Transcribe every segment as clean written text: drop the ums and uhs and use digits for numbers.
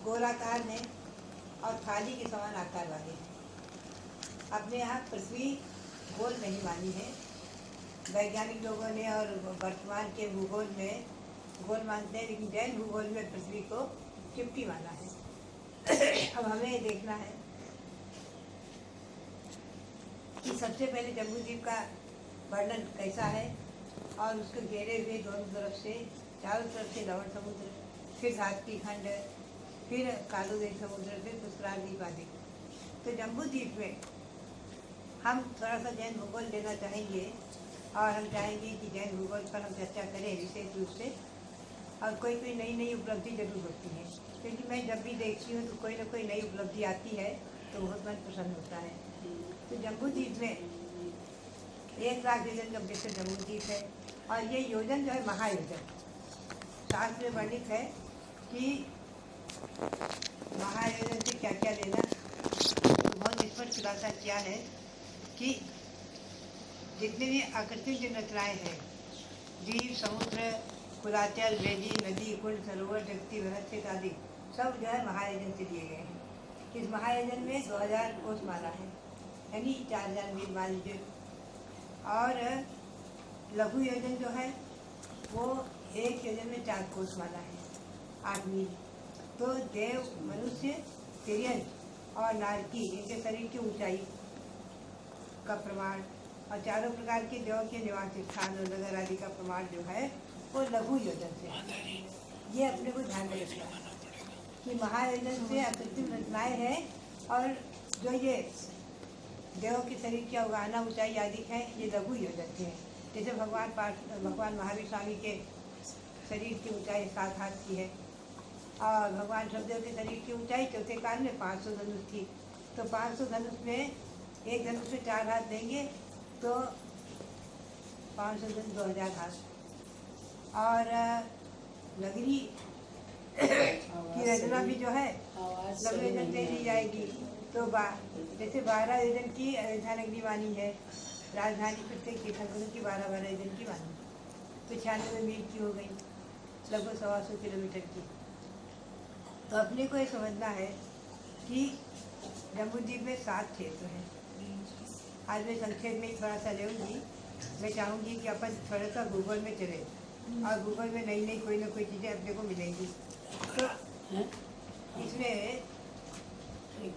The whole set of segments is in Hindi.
गोलाकार हैं और थाली के समान आकार वाले हैं। अपने यहाँ पृथ्वी गोल नहीं मानी है, वैज्ञानिक लोगों ने और वर्तमान के भूगोल में गोल मानते हैं, लेकिन जैन भूगोल में पृथ्वी को चिपटी माना है। अब हमें देखना है कि सबसे पहले जम्बूद्वीप का वर्णन कैसा है और उसके घेरे हुए दोनों तरफ से, चारों तरफ से लवण समुद्र, फिर धात्री खंड, फिर कालुदेव समुद्र, फिर पुष्कराल द्वीप आदि। तो जम्बूद्वीप में हम थोड़ा सा जैन भूगोल लेना चाहेंगे और हम चाहेंगे कि जैन भूगोल पर हम चर्चा करें विशेष रूप से। और कोई कोई नई नई उपलब्धि जरूर होती है, क्योंकि मैं जब भी देखती हूँ तो कोई ना कोई नई उपलब्धि आती है तो बहुत मन प्रसन्न होता है। तो जम्बूद्वीप में 1 लाख योजन का विश्व जम्बूद्वीप है और ये योजन जो है महायोजन। शास्त्र में वर्णित है कि महायोजन से क्या क्या लेना। बहुत स्पष्ट खुलासा किया है कि जितने भी आकृतिक संरचनाएँ हैं, द्वीप, समुद्र, कुलाचल, वेदी, नदी, कुंड, सरोवर, जगती, वनक्षेत्र आदि सब जो है महायोजन से लिए गए हैं। इस महायोजन में 2000 कोसमाला है, यानी 4000 मील मान लीजिए। और लघु योजन जो है वो एक योजन में 4 कोसमाला है, 8 मील। तो देव, मनुष्य, तिर्यन और नारकी, इनके शरीर की ऊंचाई का प्रमाण और चारों प्रकार के देवों के निवास स्थान और नगर आदि का प्रमाण जो है वो लघु योजन से। ये अपने को ध्यान में रखना है कि महायोजन से आकृतिक रचनाएँ हैं और जो ये देवों के शरीर की अवगाहना, ऊंचाई आदि है, ये लघु योजन से है। जैसे भगवान महावीर स्वामी के शरीर की ऊंचाई 7 हाथ की है और भगवान शब्देव के शरीर की ऊंचाई चौथे काल में 500 धनुष थी। तो 500 धनुष में एक धनुष में 4 हाथ देंगे तो 500 धनुष 2000 हाथ। और नगरी की रचना भी जो है लघु योजन से ली जाएगी। तो जैसे 12 योजन की अयोध्या नगरी मानी है, राजधानी प्रत्येक तीर्थंकरों की 12 योजन की मानी, तो 96 मील की हो गई, लगभग 125 किलोमीटर की। तो अपने को ये समझना है कि जम्बूद्वीप में 7 क्षेत्र हैं। आज मैं संक्षेप में थोड़ा सा लेऊँगी। मैं चाहूँगी कि अपन थोड़ा सा गूगल में चले और गूगल में नई नई कोई ना कोई चीज़ें अपने को मिलेंगी। तो इसमें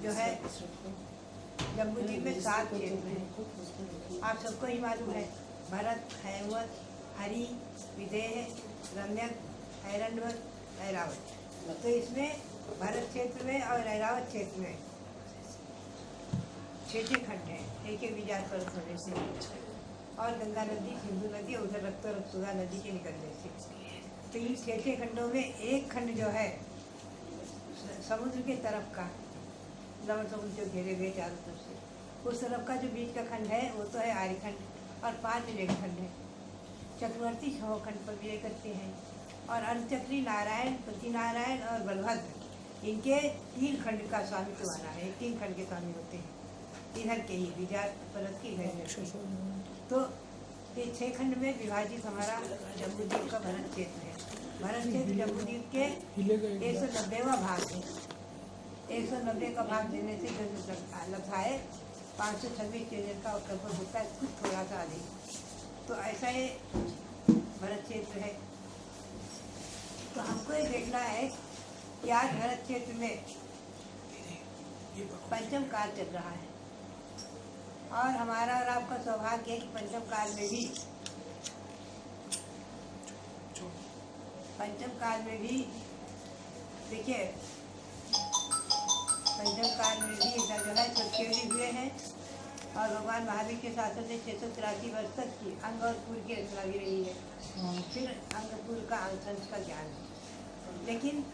जो है जम्बूद्वीप में 7 क्षेत्र हैं। आप सबको ही मालूम है, भरत, हैमवत, हरि, विदेह, रम्यक, ऐरण्यवत, ऐरावत। तो इसमें भरत क्षेत्र में और ऐरावत क्षेत्र में 6 खंड हैं, एक विजार पर्वत होने से, और गंगा नदी, सिंधु नदी, उधर रक्तुगा नदी के निकलने से। तो इन 6 खंडों में एक खंड जो है समुद्र के तरफ का, लवण समुद्र जो घेरे हुए चारों तरफ से, उस तरफ का जो बीच का खंड है वो तो है आर्यखंड और 5 रेखखंड है। चक्रवर्ती 6 खंड पर विजय करते हैं और अर्धचक्री नारायण, पतिनारायण और बलभद्र, इनके 3 खंड का स्वामित्व माना है। 3 खंड के स्वामी होते हैं इधर के ही विजार पर्वत की घर। तो ये 6 खंड में विभाजित हमारा जम्बूद्वीप का भरत क्षेत्र है। भरत क्षेत्र जम्बूद्वीप के 190वां भाग है। 190 का भाग देने से जो लगता है 526 योजन का लगभग होता है, कुछ थोड़ा सा अधिक। तो ऐसा ये भरत क्षेत्र है। तो हमको ये देखना है कि आज भरत क्षेत्र में पंचम काल चल रहा है और हमारा और आपका सौभाग्य है कि पंचम काल में भी देखिए, पंचम काल में भी जो है सत्योगी हुए हैं और भगवान महावीर के शासन से 683 वर्ष तक की अंग और पुर की रचना भी रही है। फिर अंगपुर का अंश का ज्ञान है। लेकिन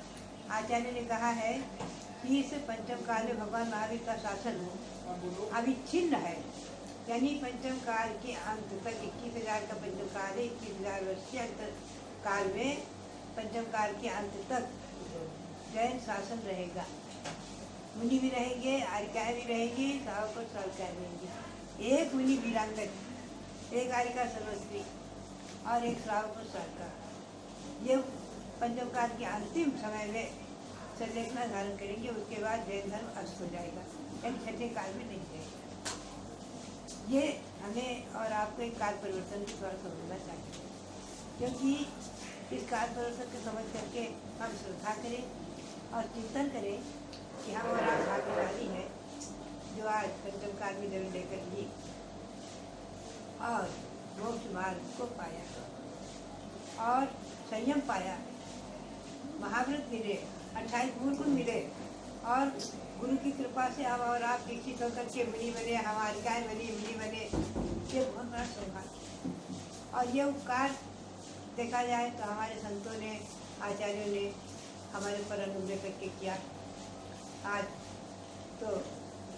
आचार्य ने कहा है कि इस पंचम काल में भगवान महावीर का शासन अविच्छिन्न है, यानी पंचम काल के अंत तक 21,000 का पंचम काल है। 21,000 वर्ष के अंत काल में पंचम काल के अंत तक जैन शासन रहेगा। मुनि भी रहेंगे, आर्यिकाएँ भी रहेंगी, श्रावक और श्राविकाएँ रहेंगी। एक मुनि वीरांगन, एक आर्यिका सर्वस्त्री और एक श्रावक और श्राविका। ये पंचम काल के अंतिम समय में संलेखना धारण करेंगे, उसके बाद जैन धर्म अस्त हो जाएगा, यानी छठे काल में नहीं रहेगा। ये हमें और आपको एक काल परिवर्तन की थोड़ा समझना चाहिए, क्योंकि इस काल परिवर्तन को समझ करके हम श्रद्धा करें और चिंतन करें कि हम और आप भाग्यशाली हैं जो आज पंचम काल में जन्म लेकर भी और मोक्ष मार्ग को पाया और संयम पाया, महाव्रत मिले, 28 गुण मिले और गुरु की कृपा से हम और आप दीक्षित होकर के मुनि बने, हमारी गाय बनी, मुनि बने। ये बहुत बड़ा सौभाग्य और ये उपकार देखा जाए तो हमारे संतों ने, आचार्यों ने हमारे पर अनुग्रह करके किया। आज तो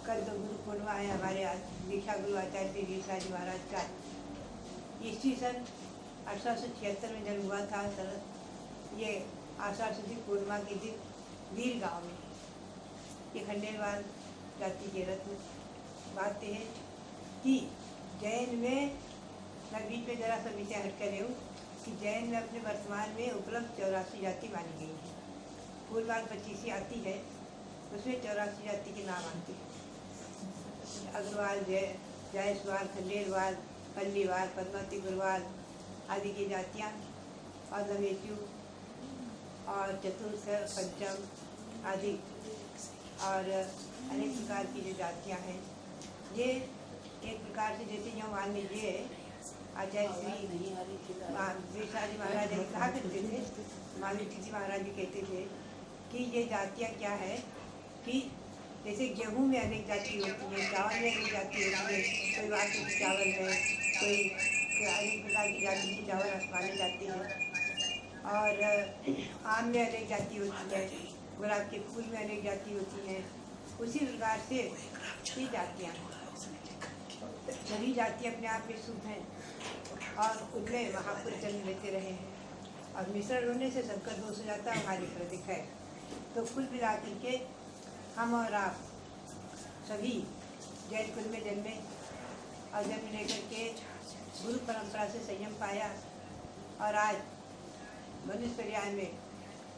कल तो गुरु पूर्णिमा है, हमारे आज दीक्षा गुरु आचार्य श्री गिरिसा जी महाराज का ईस्वी सन 1876 में जन्म हुआ था। ये आषाढ़ शुद्ध पूर्णिमा के दिन वीर गांव में, ये खंडेलवाल जाति के रत्न। बात यह है कि जैन में, मैं बीच में जरा सा विषय हट कर हूँ कि जैन में अपने वर्तमान में उपलब्ध 84 जाति मानी गई है। फूलवाल 25 आती है, उसमें 84 जाति के नाम आते हैं। अग्रवाल, जायसवाल, खंडेलवाल, पल्लीवाल, पद्मावती गुरवाल आदि की जातियाँ और दमेचू और चतुर्थ, पंचम आदि और अनेक प्रकार की जो जातियाँ हैं, ये एक प्रकार से जैसे जो मान लीजिए आचार्य श्री गिरिसा जी महाराज जी कहा करते थे, मामी जी महाराज जी कहते थे कि ये जातियाँ क्या है कि जैसे गेहूं में अनेक जाति होती है, चावल में अनेक जाति होती है, कोई बासमती चावल है, कोई अनेक प्रकार की जाति की चावल आसमानी जाती है और आम में अनेक जाति होती है, गुलाब के फूल में अनेक जाति होती है। उसी प्रकार से ये जातियाँ, सभी जाति अपने आप में शुद्ध हैं और उनमें महापुरुष जन्म लेते रहे हैं और मिश्रण होने से संकर दोष हो जाता है, हमारी प्रतीक है। तो कुल मिला करके हम और आप सभी जैन कुल में जन्मे और जन्म लेकर के गुरु परंपरा से संयम पाया और आज मनुष्य पर्याय में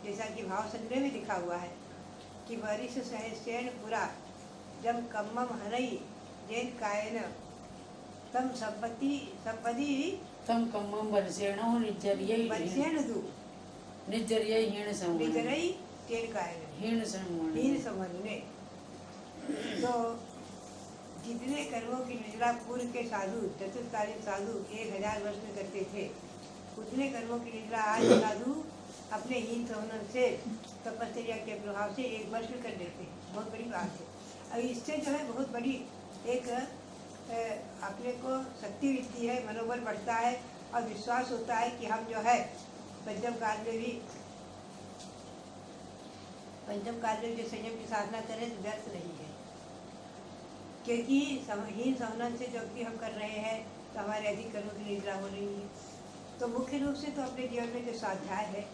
जैसा कि भाव संग्रह में लिखा हुआ है कि वरिष्ठ सहस्यन पुरा जब कम्मम हनई जैन कायन तम संपत्ति तम कम्मम वर्षेण निजर्यै वर्षेण दु निजर्यै हीण संवरण निजरई तेन कायन हीण संवरण हीन समझने। तो जितने कर्मों की निर्जला पूर्व के साधु, चतुर्कालीन साधु 1000 वर्ष में करते थे, उतने कर्मों की निर्जला आज साधु अपने हीन संवरण से, तपस्या के प्रभाव से 1 वर्ष में कर देते हैं। बहुत बड़ी बात है। और इससे जो है बहुत बड़ी एक अपने को शक्ति मिलती है, मनोबल बढ़ता है और विश्वास होता है कि हम जो है पंचम काल में जो संयम की साधना करें तो व्यर्थ नहीं है, क्योंकि हीन संवरण से जब भी हम कर रहे हैं तो हमारे अधिक कर्मों की निद्रा हो रही है। तो मुख्य रूप से तो अपने जीवन में जो स्वाध्याय है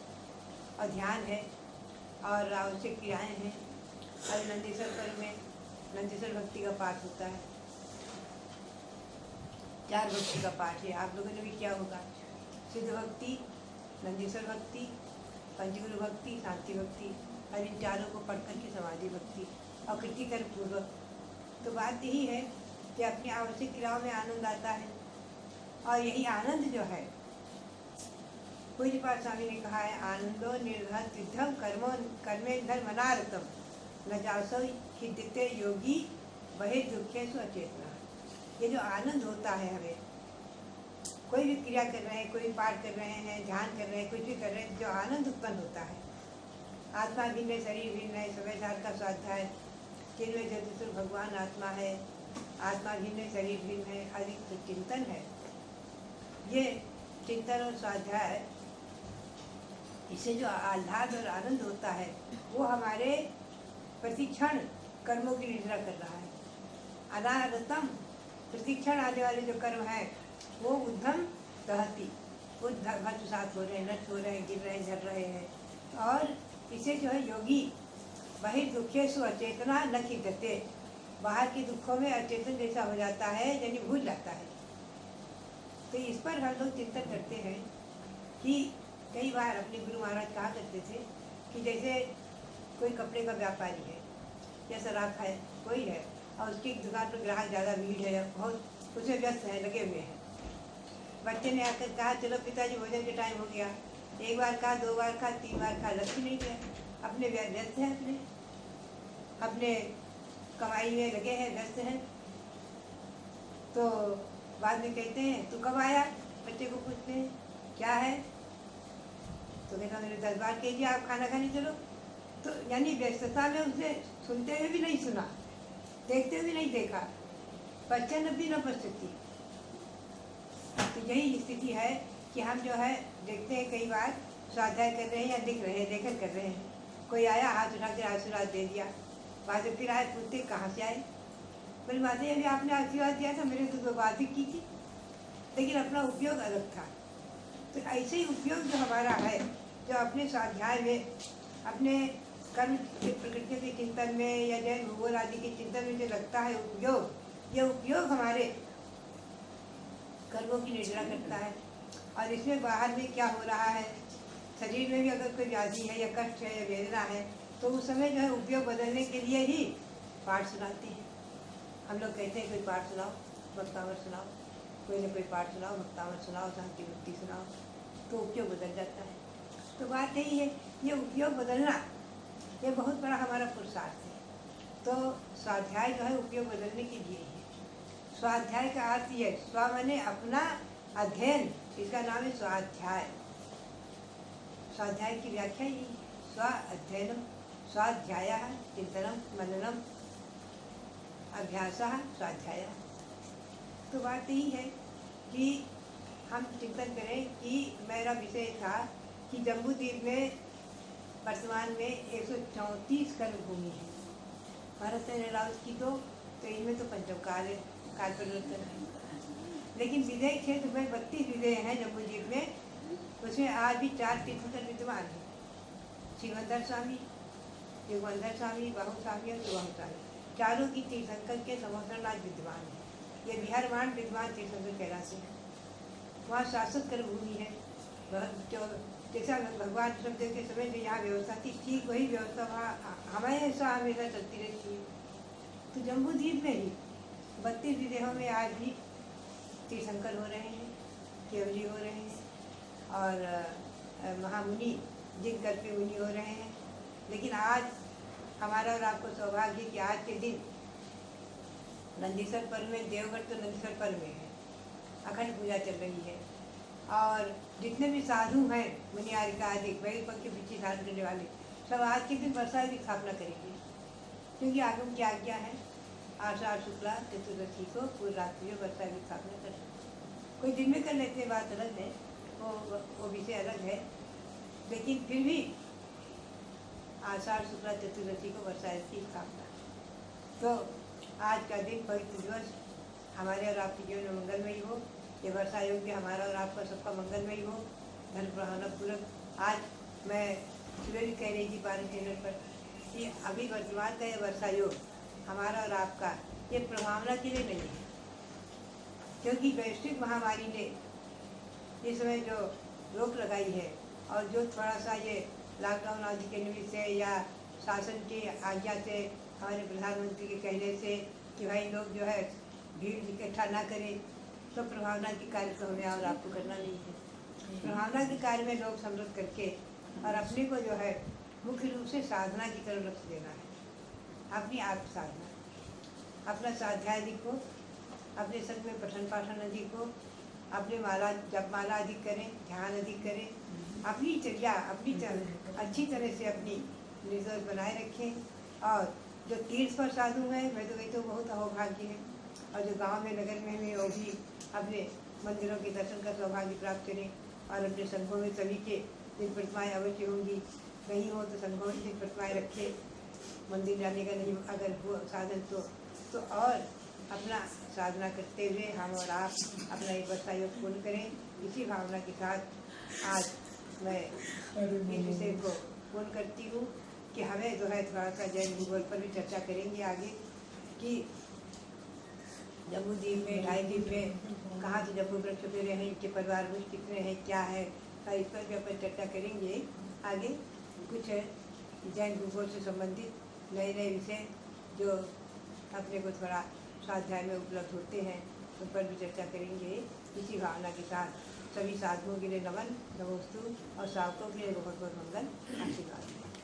और ध्यान है और आवश्यक क्रियाएँ हैं। अभी नंदीश्वर पर्व में नंदीश्वर भक्ति का पाठ होता है, 4 भक्ति का पाठ है, आप लोगों ने भी किया होगा। सिद्ध भक्ति, नंदीश्वर भक्ति, पंचगुरु भक्ति, शांति भक्ति, और इन चारों को पढ़ करके समाधि भक्ति और कृतिकर पूर्वक। तो बात यही है कि अपनी आवश्यक क्रियाओं में आनंद आता है और यही आनंद जो है, पूज्य पाठ स्वामी ने कहा है, आनंदो निर्धन सिद्धम कर्मो कर्मे धर्मनारतम न जासो खिद्यते योगी वही दुखेशु अचेतना। ये जो आनंद होता है, हमें कोई भी क्रिया कर रहे हैं, कोई पाठ कर रहे हैं, ध्यान कर रहे हैं, कुछ भी कर रहे हैं, जो आनंद उत्पन्न होता है, आत्मा भिन्न है, शरीर भिन्न है, समय का स्वाध्याय, जिनमें चतुर्थ भगवान आत्मा है, आत्मा भिन्न है, शरीर भिन्न है, अधिक तो चिंतन है। ये चिंतन और स्वाध्याय, इससे जो आह्लाद और आनंद होता है वो हमारे प्रतिक्षण कर्मों की निद्रा कर रहा है। अनारतम प्रतिक्षण आने वाले जो कर्म हैं वो उद्धम दहती, भस्मसात हो रहे हैं, नष्ट हो रहे हैं, गिर रहे हैं, झड़ रहे हैं। और इसे जो है योगी बहिर्दुखेषु अचेतना न खिद्यते, बाहर के दुखों में अचेतन जैसा हो जाता है, यानी भूल जाता है। तो इस पर हम लोग चिंतन करते हैं कि कई बार अपने गुरु महाराज कहा करते थे कि जैसे कोई कपड़े का व्यापारी है या शराब खाए कोई है और उसकी दुकान पर ग्राहक ज़्यादा भीड़ है, बहुत उसमें व्यस्त है, लगे हुए हैं। बच्चे ने आकर कहा चलो पिताजी भोजन के टाइम हो गया। एक बार कहा, 2 बार कहा, 3 बार कहा, लग ही नहीं गया। अपने व्यस्त हैं, अपने कमाई में लगे हैं, व्यस्त हैं। तो बाद में कहते हैं तू कब आया? बच्चे को पूछते हैं क्या है? तो कहता मैंने 10 बार कह दिया आप खाना खाने चलो। तो यानी व्यस्तता में उसे सुनते हुए भी नहीं सुना, देखते हुए नहीं देखा, बच्चन भी न बच सकती। तो यही स्थिति है कि हम जो है देखते हैं कई बार स्वाध्याय कर रहे हैं या लिख रहे हैं, लेखन कर रहे हैं, कोई आया हाथ उठा कर आशीर्वाद दे दिया, बाद में फिर आए पूछते कहाँ से आए? बोले माता अभी आपने आशीर्वाद दिया था, मैंने तो 2 बात ही की थी, लेकिन अपना उपयोग अलग था। तो ऐसे ही उपयोग जो हमारा है, जो अपने स्वाध्याय में, अपने कर्म के प्रकृति के चिंतन में या जैन भूगोल आदि के चिंतन में जो लगता है उपयोग, ये उपयोग हमारे कर्मों की निर्णय करता है। और इसमें बाहर में क्या हो रहा है, शरीर में भी अगर कोई व्याधि है या कष्ट है या वेदना है, तो उस समय जो है उपयोग बदलने के लिए ही पाठ सुनाते हैं। हम लोग कहते हैं कोई पाठ सुनाओ, भक्तावर सुनाओ, कोई ना कोई पाठ सुनाओ, भक्तावर सुनाओ, शांति भक्ति सुनाओ, तो उपयोग बदल जाता है। तो बात यही है, ये उपयोग बदलना ये बहुत बड़ा हमारा पुरुषार्थ है। तो स्वाध्याय जो है उपयोग बदलने के लिए ही है। स्वाध्याय का अर्थ ये, स्व माने अपना अध्ययन, इसका नाम है स्वाध्याय। स्वाध्याय की व्याख्या यही है, स्व अध्ययनम, स्वाध्यायः चिंतनम मननम अभ्यासः स्वाध्याय। तो बात यही है कि हम चिंतन करें कि मेरा विषय था कि जम्बूद्वीप में वर्तमान में 134 कर्म भूमि है। भारत सेना राउत की तो इनमें तो पंचम काल है, काल परिवर्तन है। लेकिन विधेय क्षेत्र में 32 विधेय हैं जम्बूद्वीप में, उसमें आज भी 4 तीर्थंकर विद्यमान हैं, शिवंदर स्वामी, युगवंदर स्वामी, बाहु स्वामी और युवाहु स्वामी, चारों की तीर्थंकर के समर्थन आज विद्यमान है। ये बिहारवान विद्वान तीर्थंकर कहलाते हैं। वहाँ शाश्वत कर्म भूमि है। जैसा भगवान ऋषभदेव के समय जो यहाँ व्यवस्था थी, ठीक वही व्यवस्था वहाँ हमेशा हमेशा चलती रहती है। तो जम्बूद्वीप में ही 32 विदेहों में आज भी तीर्थंकर हो रहे हैं, केवली हो रहे हैं और महामुनि जिन कर पे मुनि हो रहे हैं। लेकिन आज हमारा और आपको सौभाग्य कि आज के दिन नंदीसर पर्व में, देवगढ़ तो नंदीसर पर्व में है, अखंड पूजा चल रही है। और जितने भी साधु हैं मुनियारिका आदि वही पक्ष पीछे धारण करने वाले, सब आज के दिन वर्षा की स्थापना करेंगे, क्योंकि आगम की आज्ञा है आषाढ़ शुक्ला चतुर्दशी को पूरी रात्रि में वर्षा की स्थापना कर सकते। कोई दिन में कर लेते हैं, बात अलग है, वो विषय अलग है, लेकिन फिर भी आषाढ़ शुक्ला चतुर्दशी को वर्षा की स्थापना। तो आज का दिन पवित्र दिवस हमारे और आपके जीवन में मंगलमयी हो। ये वर्षा योग्य हमारा और आपका सबका मंगलमयी हो, धन प्रभावना पूर्वक। आज मैं सुबह कह रही थी 12 चैनल पर कि अभी वर्तमान का ये वर्षा योग हमारा और आपका ये प्रभावना के लिए नहीं है, क्योंकि वैश्विक महामारी ने इस समय जो रोक लगाई है और जो थोड़ा सा ये लॉकडाउन आदि के निमित्त से या शासन की आज्ञा से, हमारे प्रधानमंत्री के कहने से कि भाई लोग जो है भीड़ इकट्ठा ना करें, तो प्रभावना के कार्य तो हमें और आपको करना नहीं है। प्रभावना के कार्य में लोग समृद्ध करके और अपने को जो है मुख्य रूप से साधना की तरफ रख देना है। अपनी आप साधना, अपना स्वाध्याय अधिक हो, अपने संग में पठन पाठन अधिक हो, अपने माला जप माला अधिक करें, ध्यान अधिक करें, अपनी चर्या अच्छी तरह से अपनी निर्दोष बनाए रखें। और जो तीर्थ पर साधु हैं, मैं तो कहती हूँ बहुत अहोभाग्य है, और जो गांव में नगर में भी वो भी अपने मंदिरों के दर्शन का सौभाग्य प्राप्त करें। और अपने संघों में सभी के दिन प्रतिमाएँ अवश्य होंगी, नहीं हो तो संघों में दिन प्रतिमाएँ रखें। मंदिर जाने का नहीं अगर हो साधन तो और अपना साधना करते हुए हम और आप अपना एक वर्षा योग पूर्ण करें। इसी भावना के साथ आज मैं इस विषय को पूर्ण करती हूँ कि हमें जो है थोड़ा सा जैन भूगोल पर भी चर्चा करेंगे आगे कि जम्बूद्वीप में 2.5 दिन में कहाँ से जम्बू वृक्ष पे रहे हैं, इनके परिवार में कितने हैं, क्या है, इस पर भी अपन चर्चा करेंगे आगे। कुछ जैन भूगोल से संबंधित नए नए विषय जो अपने को थोड़ा स्वाध्याय में उपलब्ध होते हैं उन पर भी चर्चा करेंगे। इसी भावना के साथ सभी साधुओं के लिए नमन, नमोस्तु और सावकों के लिए बहुत बहुत मंगल, आशीर्वाद।